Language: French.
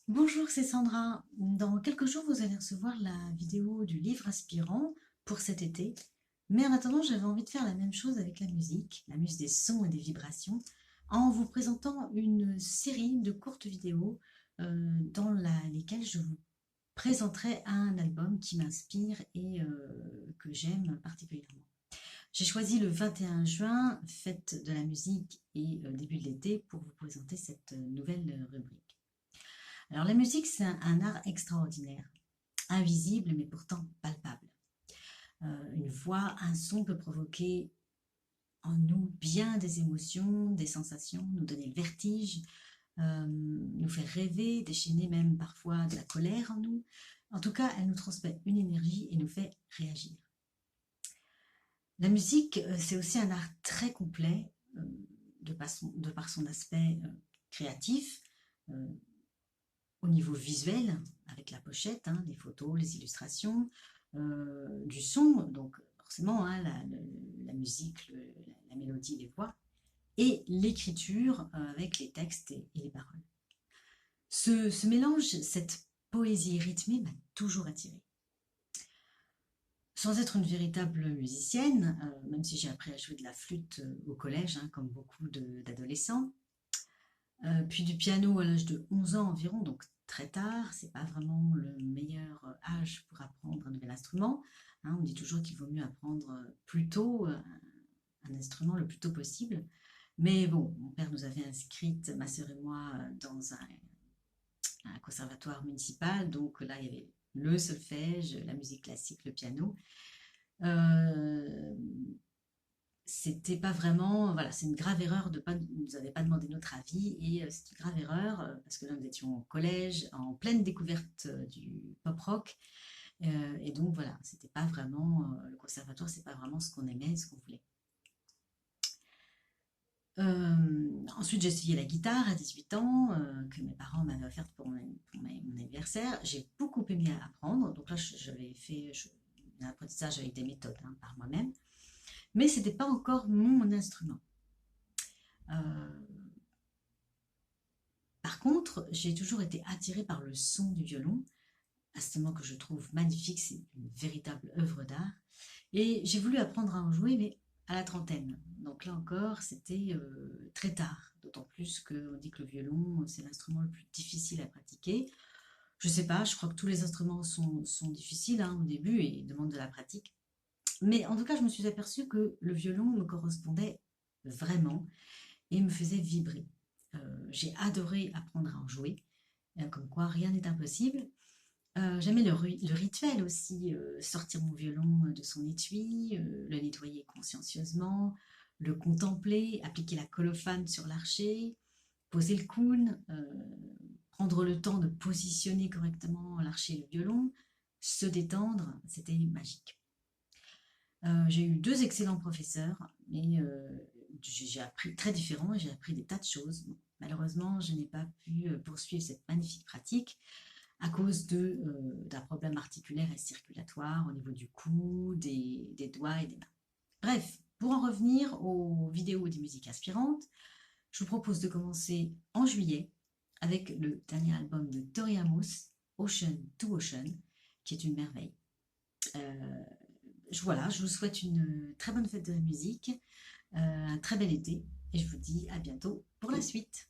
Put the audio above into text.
Bonjour, c'est Sandra. Dans quelques jours, vous allez recevoir la vidéo du livre aspirant pour cet été. Mais en attendant, j'avais envie de faire la même chose avec la muse des sons et des vibrations, en vous présentant une série de courtes vidéos lesquelles je vous présenterai un album qui m'inspire et que j'aime particulièrement. J'ai choisi le 21 juin, fête de la musique et début de l'été, pour vous présenter cette nouvelle rubrique. Alors la musique, c'est un art extraordinaire, invisible mais pourtant palpable. Une voix, un son peut provoquer en nous bien des émotions, des sensations, nous donner le vertige, nous faire rêver, déchaîner même parfois de la colère en nous. En tout cas, elle nous transmet une énergie et nous fait réagir. La musique, c'est aussi un art très complet de par son aspect créatif, euh, au niveau visuel, avec la pochette, hein, les photos, les illustrations, du son, donc forcément hein, la musique, la mélodie, les voix, et l'écriture avec les textes et les paroles. Ce mélange, cette poésie rythmée m'a toujours attirée. Sans être une véritable musicienne, même si j'ai appris à jouer de la flûte au collège, hein, comme beaucoup d'adolescents, puis du piano à l'âge de 11 ans environ, donc très tard, c'est pas vraiment le meilleur âge pour apprendre un nouvel instrument, hein. On dit toujours qu'il vaut mieux apprendre plus tôt un instrument le plus tôt possible. Mais bon, mon père nous avait inscrites, ma sœur et moi, dans un conservatoire municipal, donc là il y avait le solfège, la musique classique, le piano. Euh, C'était pas vraiment, voilà, c'est une grave erreur de pas, nous avait pas demandé notre avis et c'est une grave erreur parce que là nous étions au collège en pleine découverte du pop rock et donc voilà, c'était pas vraiment le conservatoire, c'est pas vraiment ce qu'on aimait, ce qu'on voulait. Ensuite, j'ai essayé la guitare à 18 ans, que mes parents m'avaient offerte mon anniversaire. J'ai beaucoup aimé apprendre, donc là j'avais fait un apprentissage avec des méthodes hein, par moi-même, mais c'était pas encore mon instrument. Euh, Par contre, j'ai toujours été attirée par le son du violon, instrument que je trouve magnifique, c'est une véritable œuvre d'art. Et j'ai voulu apprendre à en jouer, mais à la trentaine. Donc là encore, c'était très tard, d'autant plus qu'on dit que le violon, c'est l'instrument le plus difficile à pratiquer. Je sais pas, je crois que tous les instruments sont difficiles hein, au début et demandent de la pratique. Mais en tout cas, je me suis aperçue que le violon me correspondait vraiment et me faisait vibrer. J'ai adoré apprendre à en jouer, comme quoi rien n'est impossible. J'aimais le rituel aussi, sortir mon violon de son étui, le nettoyer consciencieusement, le contempler, appliquer la colophane sur l'archet, poser le coune, prendre le temps de positionner correctement l'archet et le violon, se détendre, c'était magique. J'ai eu deux excellents professeurs, mais j'ai appris très différents et j'ai appris des tas de choses. Bon, malheureusement, je n'ai pas pu poursuivre cette magnifique pratique à cause d'un problème articulaire et circulatoire au niveau du cou, des doigts et des mains. Bref, pour en revenir aux vidéos des musiques inspirantes, je vous propose de commencer en juillet avec le dernier album de Tori Amos, Ocean to Ocean, qui est une merveille. Euh, voilà, je vous souhaite une très bonne fête de la musique, un très bel été et je vous dis à bientôt pour la suite.